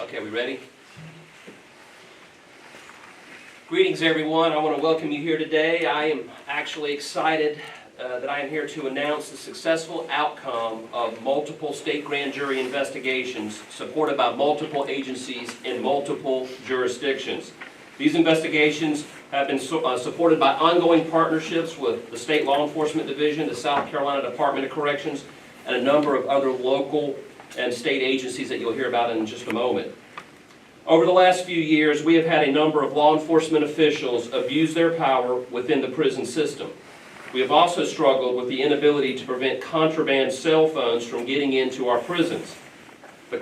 Okay, we ready? Greetings, everyone. I want to welcome you here today. I am actually excited that I am here to announce the successful outcome of multiple state grand jury investigations supported by multiple agencies in multiple jurisdictions. These investigations have been supported by ongoing partnerships with the State Law Enforcement Division, the South Carolina Department of Corrections, and a number of other local and state agencies that you'll hear about in just a moment. Over the last few years, we have had a number of law enforcement officials abuse their power within the prison system. We have also struggled with the inability to prevent contraband cell phones from getting into our prisons. The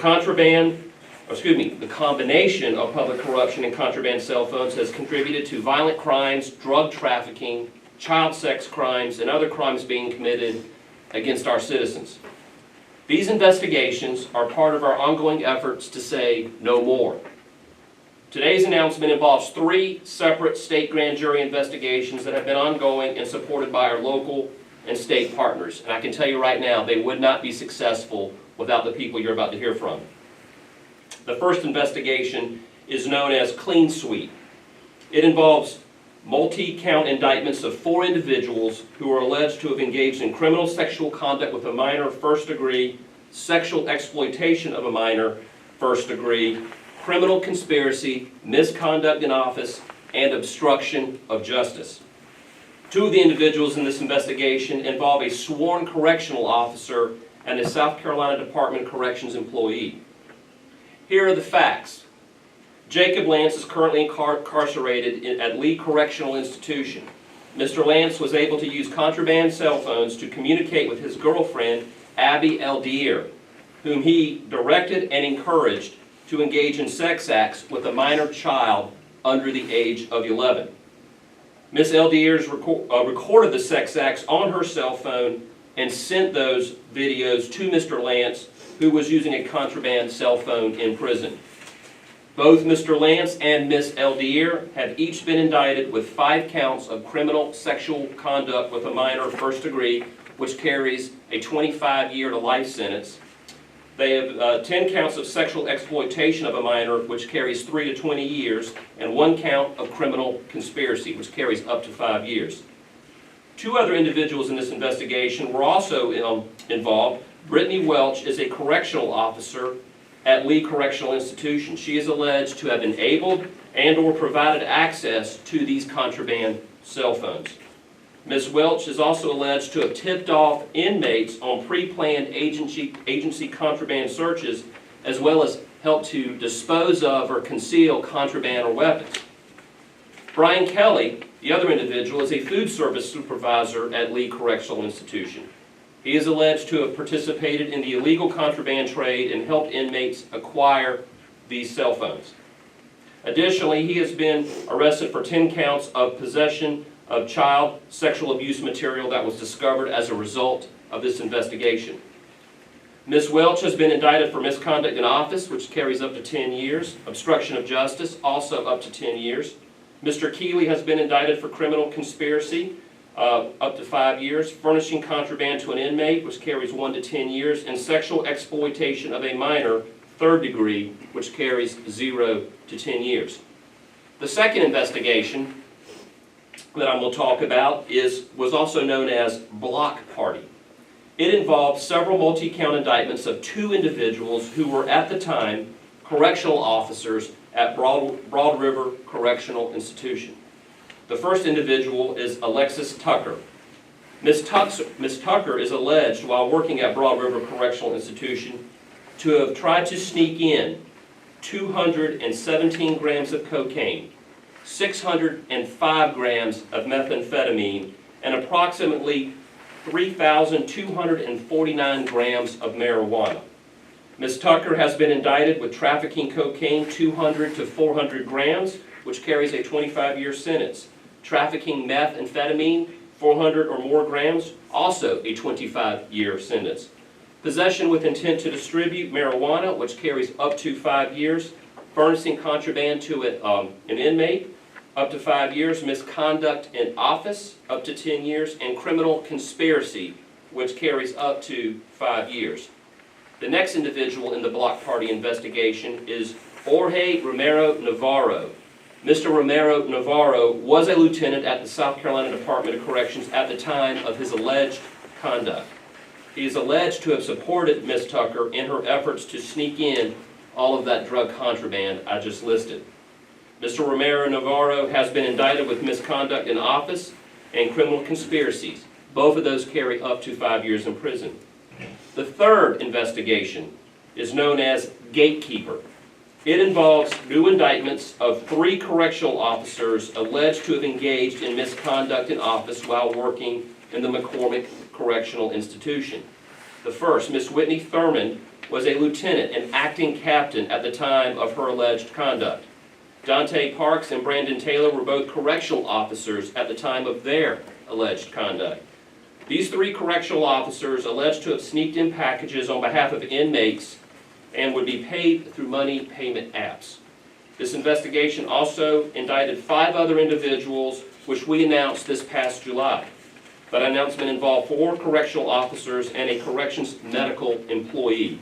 combination of public corruption and contraband cell phones has contributed to violent crimes, drug trafficking, child sex crimes, and other crimes being committed against our citizens. These investigations are part of our ongoing efforts to say no more. Today's announcement involves 3 separate state grand jury investigations that have been ongoing and supported by our local and state partners. And I can tell you right now, they would not be successful without the people you're about to hear from. The first investigation is known as Clean Sweep. It involves multi-count indictments of 4 individuals who are alleged to have engaged in criminal sexual conduct with a minor first degree, sexual exploitation of a minor first degree, criminal conspiracy, misconduct in office, and obstruction of justice. 2 of the individuals in this investigation involve a sworn correctional officer and a South Carolina Department of Corrections employee. Here are the facts. Jacob Lance is currently incarcerated at Lee Correctional Institution. Mr. Lance was able to use contraband cell phones to communicate with his girlfriend, Abby Eldier, whom he directed and encouraged to engage in sex acts with a minor child under the age of 11. Ms. Eldier recorded the sex acts on her cell phone and sent those videos to Mr. Lance, who was using a contraband cell phone in prison. Both Mr. Lance and Ms. Eldier have each been indicted with 5 counts of criminal sexual conduct with a minor first degree, which carries a 25-year to life sentence. They have 10 counts of sexual exploitation of a minor, which carries 3 to 20 years, and 1 count of criminal conspiracy, which carries up to 5 years. 2 other individuals in this investigation were also involved. Brittany Welch is a correctional officer at Lee Correctional Institution. She is alleged to have enabled and or provided access to these contraband cell phones. Ms. Welch is also alleged to have tipped off inmates on pre-planned agency contraband searches, as well as helped to dispose of or conceal contraband or weapons. Brian Kelly, the other individual, is a food service supervisor at Lee Correctional Institution. He is alleged to have participated in the illegal contraband trade and helped inmates acquire these cell phones. Additionally, he has been arrested for 10 counts of possession of child sexual abuse material that was discovered as a result of this investigation. Ms. Welch has been indicted for misconduct in office, which carries up to 10 years, obstruction of justice, also up to 10 years. Mr. Keeley has been indicted for criminal conspiracy, up to 5 years, furnishing contraband to an inmate, which carries 1 to 10 years, and sexual exploitation of a minor, third degree, which carries 0 to 10 years. The second investigation that I'm going to talk about was also known as Block Party. It involved several multi-count indictments of 2 individuals who were at the time correctional officers at Broad River Correctional Institution. The first individual is Alexis Tucker. Ms. Tucker is alleged, while working at Broad River Correctional Institution, to have tried to sneak in 217 grams of cocaine, 605 grams of methamphetamine, and approximately 3,249 grams of marijuana. Ms. Tucker has been indicted with trafficking cocaine 200 to 400 grams, which carries a 25-year sentence. Trafficking methamphetamine 400 or more grams, also a 25-year sentence. Possession with intent to distribute marijuana, which carries up to 5 years. Furnishing contraband to an inmate, up to 5 years. Misconduct in office, up to 10 years. And criminal conspiracy, which carries up to 5 years. The next individual in the block party investigation is Jorge Romero Navarro. Mr. Romero Navarro was a lieutenant at the South Carolina Department of Corrections at the time of his alleged conduct. He is alleged to have supported Ms. Tucker in her efforts to sneak in all of that drug contraband I just listed. Mr. Romero Navarro has been indicted with misconduct in office and criminal conspiracies. Both of those carry up to 5 years in prison. The third investigation is known as Gatekeeper. It involves new indictments of 3 correctional officers alleged to have engaged in misconduct in office while working in the McCormick Correctional Institution. The first, Ms. Whitney Thurman, was a lieutenant and acting captain at the time of her alleged conduct. Dante Parks and Brandon Taylor were both correctional officers at the time of their alleged conduct. These 3 correctional officers alleged to have sneaked in packages on behalf of inmates and would be paid through money payment apps. This investigation also indicted 5 other individuals, which we announced this past July. That announcement involved 4 correctional officers and a corrections medical employee.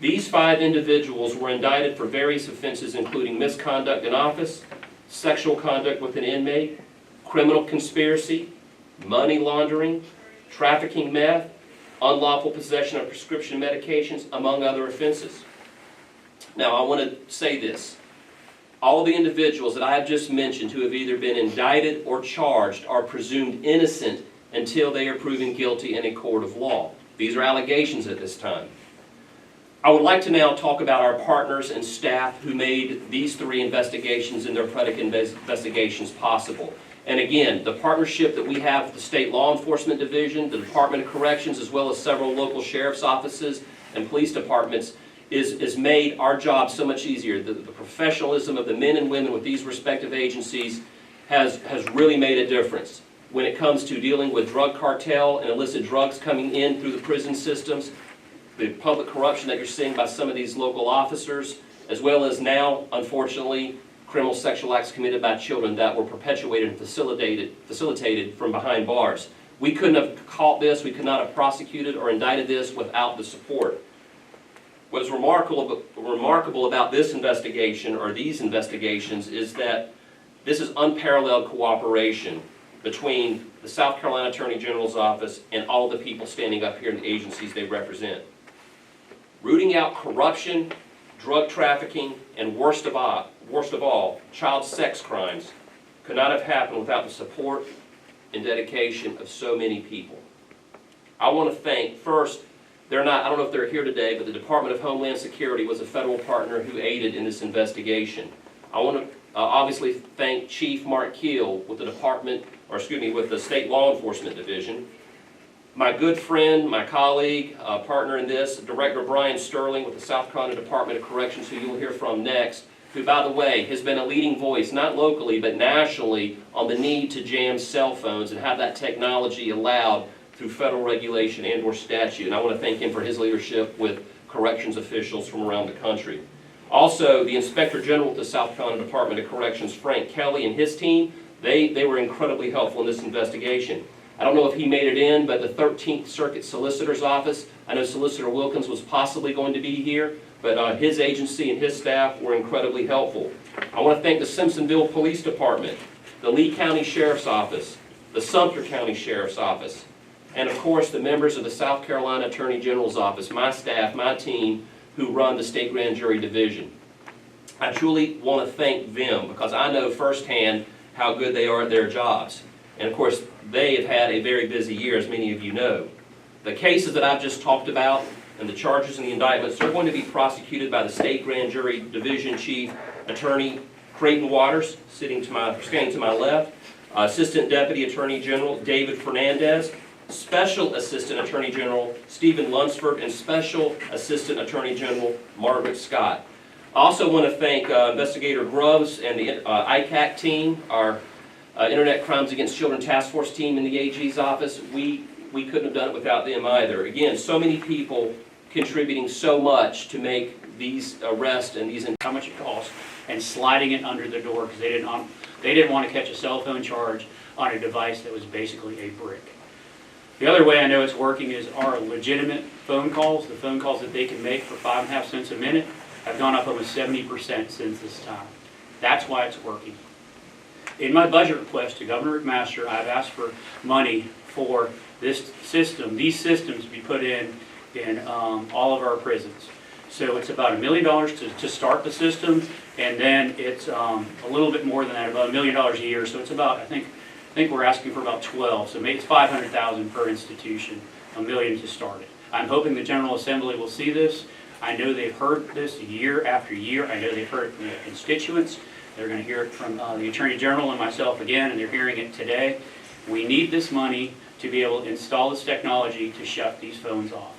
These 5 individuals were indicted for various offenses including misconduct in office, sexual conduct with an inmate, criminal conspiracy, money laundering, trafficking meth, unlawful possession of prescription medications, among other offenses. Now, I want to say this. All the individuals that I have just mentioned who have either been indicted or charged are presumed innocent until they are proven guilty in a court of law. These are allegations at this time. I would like to now talk about our partners and staff who made these 3 investigations and their predicate investigations possible. And again, the partnership that we have with the State Law Enforcement Division, the Department of Corrections, as well as several local sheriff's offices and police departments is made our job so much easier. The professionalism of the men and women with these respective agencies has really made a difference when it comes to dealing with drug cartel and illicit drugs coming in through the prison systems, the public corruption that you're seeing by some of these local officers, as well as now, unfortunately, criminal sexual acts committed by children that were perpetuated and facilitated from behind bars. We couldn't have caught this, we could not have prosecuted or indicted this without the support. What is remarkable about this investigation, or these investigations, is that this is unparalleled cooperation between the South Carolina Attorney General's office and all the people standing up here in the agencies they represent. Rooting out corruption, drug trafficking, and worst of all, child sex crimes could not have happened without the support and dedication of so many people. I want to thank, first, I don't know if they're here today, but the Department of Homeland Security was a federal partner who aided in this investigation. I want to obviously thank Chief Mark Keel with the State Law Enforcement Division. My good friend, my colleague, partner in this, Director Brian Sterling with the South Carolina Department of Corrections, who you'll hear from next, who, by the way, has been a leading voice, not locally, but nationally, on the need to jam cell phones and have that technology allowed through federal regulation and or statute. And I want to thank him for his leadership with corrections officials from around the country. Also, the Inspector General with the South Carolina Department of Corrections, Frank Kelly, and his team, they were incredibly helpful in this investigation. I don't know if he made it in, but the 13th Circuit Solicitor's Office, I know Solicitor Wilkins was possibly going to be here, but his agency and his staff were incredibly helpful. I want to thank the Simpsonville Police Department, the Lee County Sheriff's Office, the Sumter County Sheriff's Office, and of course the members of the South Carolina Attorney General's Office, my staff, my team, who run the State Grand Jury Division. I truly want to thank them because I know firsthand how good they are at their jobs. And of course, they have had a very busy year, as many of you know. The cases that I've just talked about and the charges and the indictments, they're going to be prosecuted by the State Grand Jury Division Chief Attorney Creighton Waters, standing to my left, Assistant Deputy Attorney General David Fernandez, Special Assistant Attorney General Stephen Lunsford, and Special Assistant Attorney General Margaret Scott. I also want to thank Investigator Grubbs and the ICAC team, our Internet Crimes Against Children Task Force team in the AG's office. We couldn't have done it without them either. Again, so many people contributing so much to make these arrests and these... How much it costs, and sliding it under the door because they didn't want to catch a cell phone charge on a device that was basically a brick. The other way I know it's working is our legitimate phone calls, the phone calls that they can make for 5.5 cents a minute, have gone up almost 70% since this time. That's why it's working. In my budget request to Governor McMaster, I've asked for money for this system, these systems to be put in all of our prisons. So it's about $1 million to start the system, and then it's a little bit more than that, about $1 million a year. So it's about, I think we're asking for about 12. So maybe it's $500,000 per institution, $1 million to start it. I'm hoping the General Assembly will see this. I know they've heard this year after year. I know they've heard it from the constituents. They're going to hear it from the Attorney General and myself again, and they're hearing it today. We need this money to be able to install this technology to shut these phones off.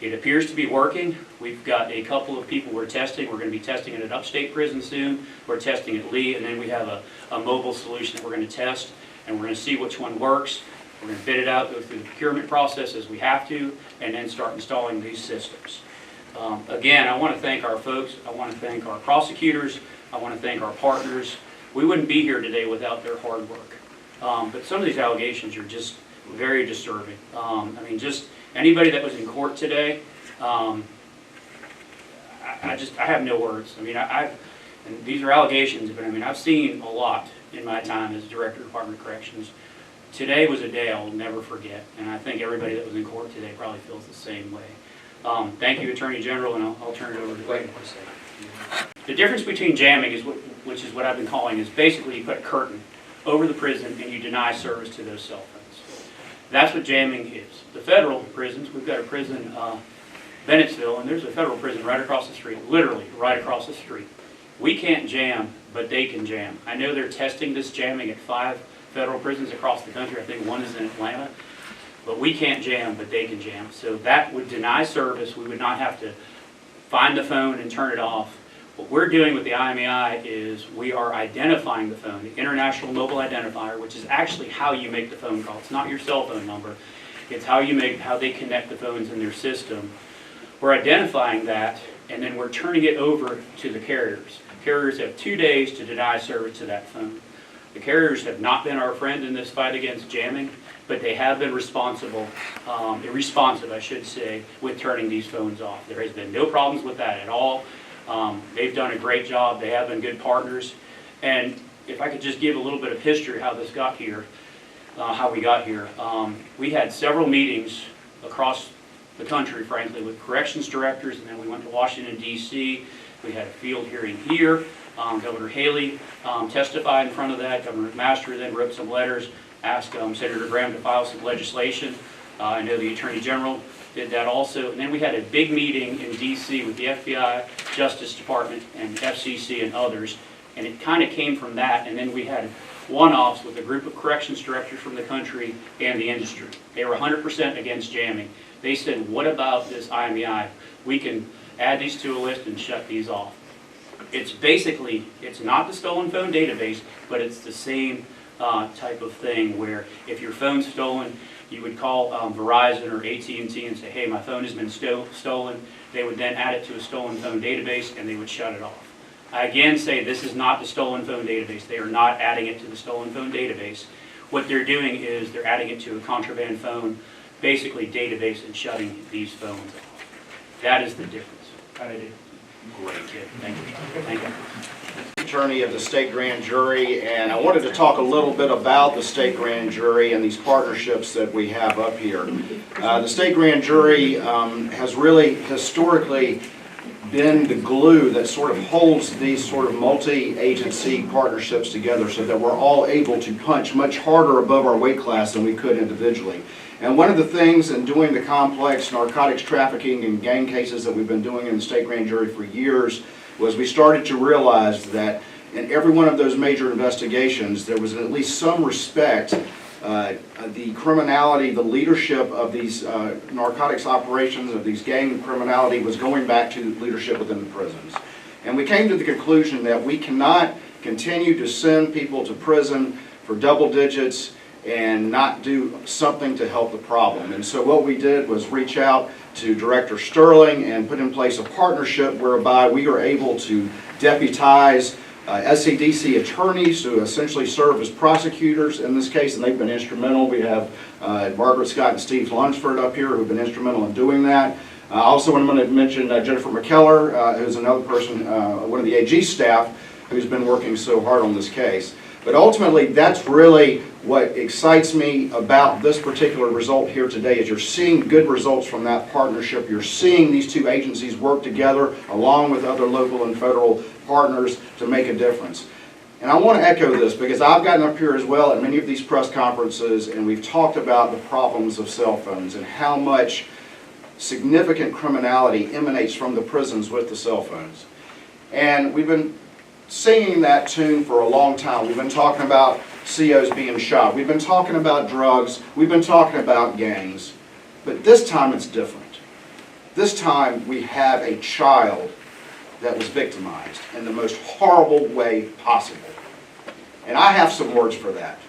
It appears to be working. We've got a couple of people we're testing. We're going to be testing it at upstate prison soon. We're testing at Lee, and then we have a mobile solution that we're going to test, and we're going to see which one works. We're going to bid it out, go through the procurement process as we have to, and then start installing these systems. Again, I want to thank our folks. I want to thank our prosecutors. I want to thank our partners. We wouldn't be here today without their hard work. But some of these allegations are just very disturbing. I mean, just anybody that was in court today, I have no words. I mean, and these are allegations, but I mean, I've seen a lot in my time as Director of Department of Corrections. Today was a day I'll never forget, and I think everybody that was in court today probably feels the same way. Thank you, Attorney General, and I'll turn it over to Clayton for a second. The difference between jamming, which is what I've been calling, is basically you put a curtain over the prison and you deny service to those cell phones. That's what jamming is. The federal prisons, we've got a prison, Bennettsville, and there's a federal prison right across the street, literally right across the street. We can't jam, but they can jam. I know they're testing this jamming at 5 federal prisons across the country. I think one is in Atlanta. But we can't jam, but they can jam. So that would deny service. We would not have to find the phone and turn it off. What we're doing with the IMEI is we are identifying the phone, the International Mobile Identifier, which is actually how you make the phone call. It's not your cell phone number. It's how they connect the phones in their system. We're identifying that, and then we're turning it over to the carriers. Carriers have 2 days to deny service to that phone. The carriers have not been our friend in this fight against jamming, but they have been responsive, I should say, with turning these phones off. There has been no problems with that at all. They've done a great job. They have been good partners. And if I could just give a little bit of history how this got here, how we got here. We had several meetings across the country, frankly, with corrections directors, and then we went to Washington, D.C. We had a field hearing here. Governor Haley testified in front of that. Governor McMaster then wrote some letters, asked Senator Graham to file some legislation. I know the Attorney General did that also. And then we had a big meeting in D.C. with the FBI, Justice Department, and FCC and others. And it kind of came from that. And then we had one-offs with a group of corrections directors from the country and the industry. They were 100% against jamming. They said, what about this IMEI? We can add these to a list and shut these off. It's basically, it's not the stolen phone database, but it's the same type of thing where if your phone's stolen, you would call Verizon or AT&T and say, hey, my phone has been stolen. They would then add it to a stolen phone database and they would shut it off. I again say this is not the stolen phone database. They are not adding it to the stolen phone database. What they're doing is they're adding it to a contraband phone, basically database, and shutting these phones off. That is the difference. How did I do? Great, kid. Thank you. Thank you. Attorney of the state grand jury, and I wanted to talk a little bit about the state grand jury and these partnerships that we have up here. The state grand jury has really historically been the glue that sort of holds these sort of multi-agency partnerships together so that we're all able to punch much harder above our weight class than we could individually. And one of the things in doing the complex narcotics trafficking and gang cases that we've been doing in the state grand jury for years was we started to realize that in every one of those major investigations there was at least some respect. The criminality, the leadership of these narcotics operations, of these gang criminality was going back to leadership within the prisons. And we came to the conclusion that we cannot continue to send people to prison for double digits and not do something to help the problem. And so what we did was reach out to Director Sterling and put in place a partnership whereby we are able to deputize SCDC attorneys who essentially serve as prosecutors in this case, and they've been instrumental. We have Margaret Scott and Steve Lunsford up here who've been instrumental in doing that. Also, I'm going to mention Jennifer McKellar, who's another person, one of the AG staff, who's been working so hard on this case. But ultimately, that's really what excites me about this particular result here today, is you're seeing good results from that partnership. You're seeing these two agencies work together along with other local and federal partners to make a difference. And I want to echo this because I've gotten up here as well at many of these press conferences, and we've talked about the problems of cell phones and how much significant criminality emanates from the prisons with the cell phones. And we've been singing that tune for a long time. We've been talking about COs being shot. We've been talking about drugs. We've been talking about gangs. But this time it's different. This time we have a child that was victimized in the most horrible way possible. And I have some words for that.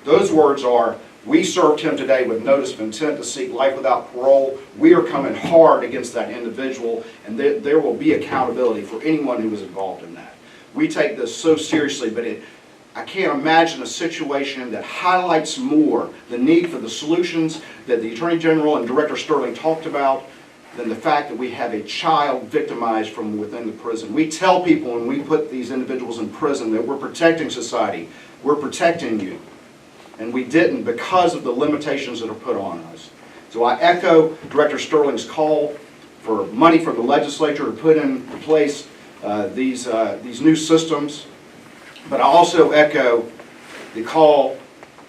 Those words are, we served him today with notice of intent to seek life without parole. We are coming hard against that individual, and there will be accountability for anyone who was involved in that. We take this so seriously, but I can't imagine a situation that highlights more the need for the solutions that the Attorney General and Director Sterling talked about than the fact that we have a child victimized from within the prison. We tell people when we put these individuals in prison that we're protecting society, we're protecting you. And we didn't because of the limitations that are put on us. So I echo Director Sterling's call for money from the legislature to put in place these new systems. But I also echo the call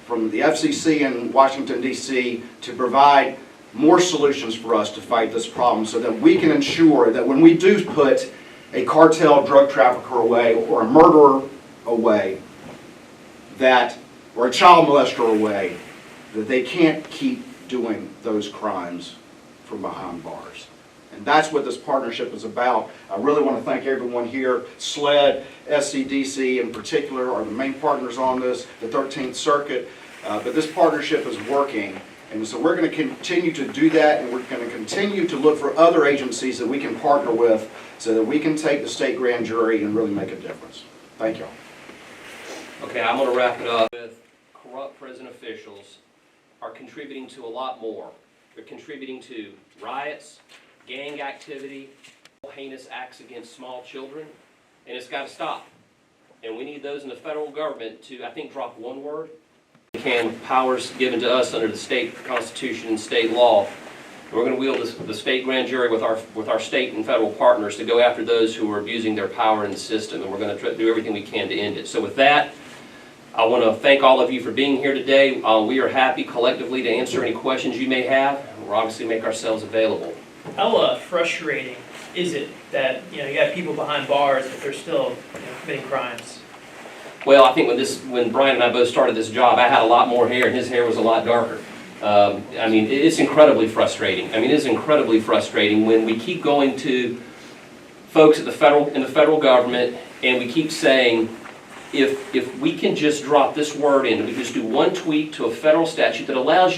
from the FCC in Washington, D.C. to provide more solutions for us to fight this problem so that we can ensure that when we do put a cartel drug trafficker away or a murderer away, or a child molester away, that they can't keep doing those crimes from behind bars. And that's what this partnership is about. I really want to thank everyone here. SLED, SCDC in particular are the main partners on this, the 13th Circuit. But this partnership is working. And so we're going to continue to do that, and we're going to continue to look for other agencies that we can partner with so that we can take the state grand jury and really make a difference. Thank you. Okay, I'm going to wrap it up with corrupt prison officials are contributing to a lot more. They're contributing to riots, gang activity, heinous acts against small children, and it's got to stop. And we need those in the federal government to, I think, drop one word. Powers given to us under the state constitution and state law. We're going to wield the state grand jury with our state and federal partners to go after those who are abusing their power in the system, and we're going to do everything we can to end it. So with that, I want to thank all of you for being here today. We are happy collectively to answer any questions you may have. We'll obviously make ourselves available. How frustrating is it that you got people behind bars but they're still committing crimes? Well, I think when Brian and I both started this job, I had a lot more hair and his hair was a lot darker. I mean, it's incredibly frustrating. I mean, it's incredibly frustrating when we keep going to folks in the federal government and we keep saying, if we can just drop this word in, we just do one tweak to a federal statute that allows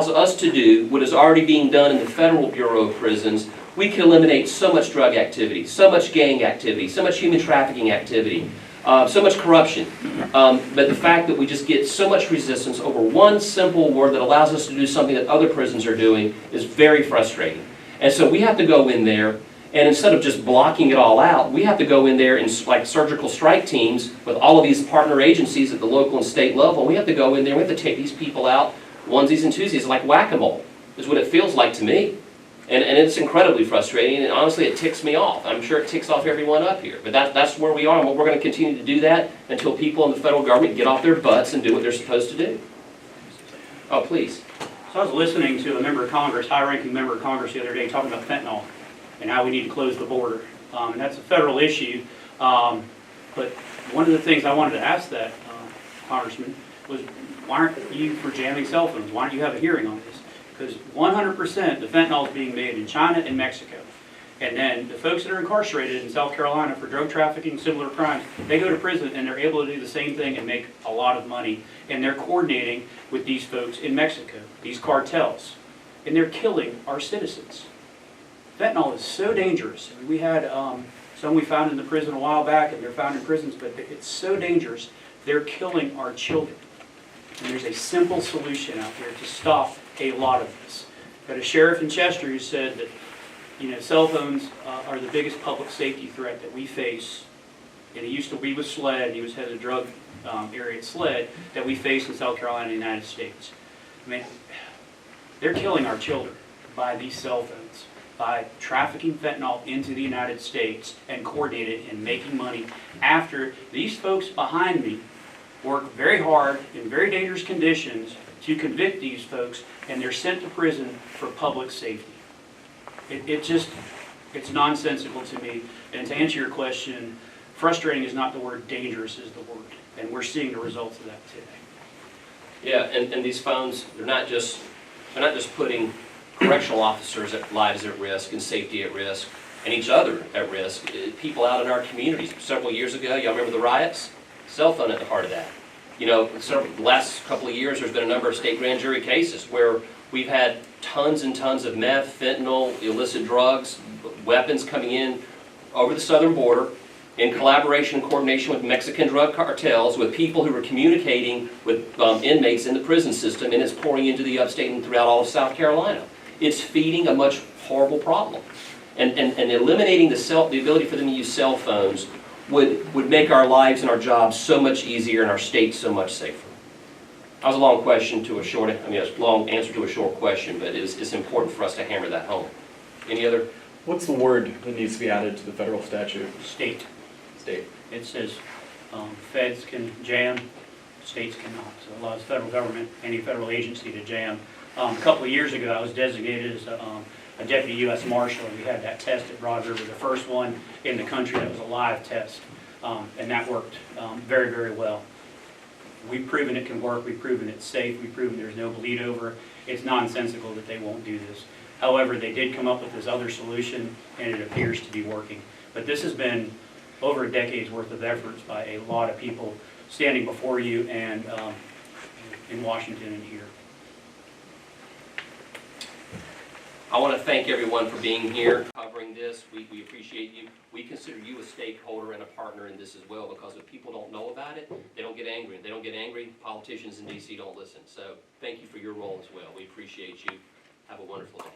us to do what is already being done in the Federal Bureau of Prisons, we can eliminate so much drug activity, so much gang activity, so much human trafficking activity. So much corruption, but the fact that we just get so much resistance over one simple word that allows us to do something that other prisons are doing is very frustrating. And so we have to go in there, and instead of just blocking it all out, we have to go in there and like surgical strike teams with all of these partner agencies at the local and state level. We have to go in there, we have to take these people out onesies and twosies like whack-a-mole is what it feels like to me. And it's incredibly frustrating, and honestly, it ticks me off. I'm sure it ticks off everyone up here. But that's where we are, and we're going to continue to do that until people in the federal government get off their butts and do what they're supposed to do. Oh, please. So I was listening to a member of Congress, high-ranking member of Congress the other day, talking about fentanyl and how we need to close the border. And that's a federal issue. But one of the things I wanted to ask that Congressman was, why aren't you for jamming cell phones? Why don't you have a hearing on this? Because 100% the fentanyl is being made in China and Mexico. And then the folks that are incarcerated in South Carolina for drug trafficking, similar crimes, they go to prison and they're able to do the same thing and make a lot of money. And they're coordinating with these folks in Mexico, these cartels. And they're killing our citizens. Fentanyl is so dangerous. We had Some we found in the prison a while back, and they're found in prisons, but it's so dangerous. They're killing our children. And there's a simple solution out there to stop a lot of this. Got a sheriff in Chester who said that, you know, cell phones are the biggest public safety threat that we face. And he used to be with SLED, he was head of the drug area at SLED, that we face in South Carolina and the United States. I mean, they're killing our children by these cell phones, by trafficking fentanyl into the United States and coordinating it and making money after these folks behind me work very hard in very dangerous conditions to convict these folks, and they're sent to prison for public safety. It's nonsensical to me. And to answer your question, frustrating is not the word, dangerous is the word. And we're seeing the results of that today. Yeah, and these phones, they're not just putting correctional officers' lives at risk and safety at risk and each other at risk. People out in our communities. Several years ago, y'all remember the riots? Cell phone at the heart of that. You know, the last couple of years, there's been a number of state grand jury cases where we've had tons and tons of meth, fentanyl, illicit drugs, weapons coming in over the southern border in collaboration and coordination with Mexican drug cartels, with people who were communicating with inmates in the prison system, and it's pouring into the upstate and throughout all of South Carolina. It's feeding a much horrible problem. And eliminating the ability for them to use cell phones would make our lives and our jobs so much easier and our state so much safer. That was a long a long answer to a short question, but it's important for us to hammer that home. Any other? What's the word that needs to be added to the federal statute? State. State. It says feds can jam, states cannot. So it allows the federal government, any federal agency to jam. A couple of years ago, I was designated as a deputy U.S. Marshal, and we had that test at Broad River, the first one in the country that was a live test, and that worked very, very well. We've proven it can work, we've proven it's safe, we've proven there's no bleed over. It's nonsensical that they won't do this. However, they did come up with this other solution, and it appears to be working. But this has been over a decade's worth of efforts by a lot of people standing before you and in Washington and here. I want to thank everyone for being here, covering this. We appreciate you. We consider you a stakeholder and a partner in this as well, because if people don't know about it, they don't get angry. If they don't get angry, politicians in D.C. don't listen. So thank you for your role as well. We appreciate you. Have a wonderful day.